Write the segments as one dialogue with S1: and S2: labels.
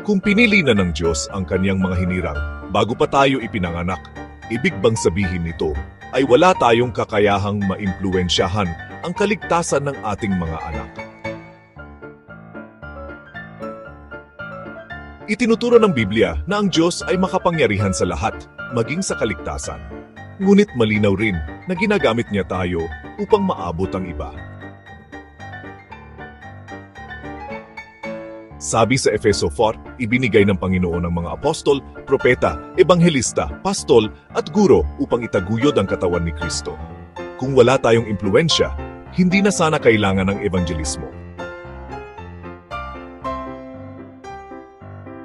S1: Kung pinili na ng Diyos ang kanyang mga hinirang bago pa tayo ipinanganak, ibig bang sabihin nito ay wala tayong kakayahang maimpluwensyahan ang kaligtasan ng ating mga anak? Itinuturo ng Biblia na ang Diyos ay makapangyarihan sa lahat, maging sa kaligtasan. Ngunit malinaw rin na ginagamit niya tayo upang maabot ang iba. Sabi sa Efeso 4, ibinigay ng Panginoon ang mga apostol, propeta, ebanghelista, pastol at guro upang itaguyod ang katawan ni Kristo. Kung wala tayong impluwensya, hindi na sana kailangan ng evangelismo.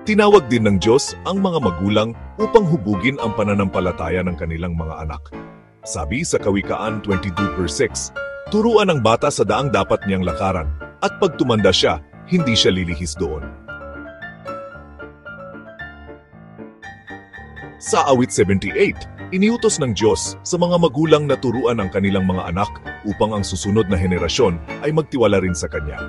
S1: Tinawag din ng Diyos ang mga magulang upang hubugin ang pananampalataya ng kanilang mga anak. Sabi sa Kawikaan 22:6, turuan ang bata sa daang dapat niyang lakaran, at pag tumanda siya, hindi siya lilihis doon. Sa awit 78, iniutos ng Diyos sa mga magulang na turuan ang kanilang mga anak upang ang susunod na henerasyon ay magtiwala rin sa Kanya.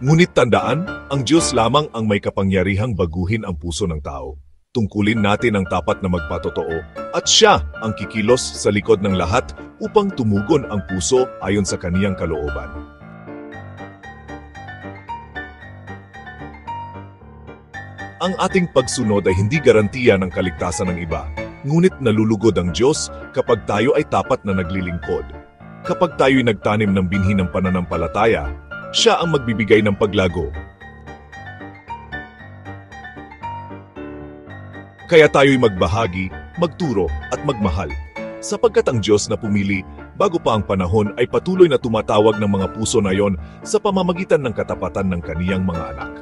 S1: Ngunit tandaan, ang Diyos lamang ang may kapangyarihang baguhin ang puso ng tao. Tungkulin natin ang tapat na magpatotoo at siya ang kikilos sa likod ng lahat upang tumugon ang puso ayon sa kaniyang kalooban. Ang ating pagsunod ay hindi garantiya ng kaligtasan ng iba, ngunit nalulugod ang Diyos kapag tayo ay tapat na naglilingkod. Kapag tayo'y nagtanim ng binhi ng pananampalataya, siya ang magbibigay ng paglago. Kaya tayo'y magbahagi, magturo at magmahal, sapagkat ang Diyos na pumili bago pa ang panahon ay patuloy na tumatawag ng mga puso na yon sa pamamagitan ng katapatan ng kaniyang mga anak.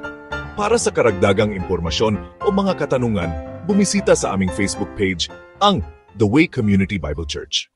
S1: Para sa karagdagang impormasyon o mga katanungan, bumisita sa aming Facebook page, ang The Way Community Bible Church.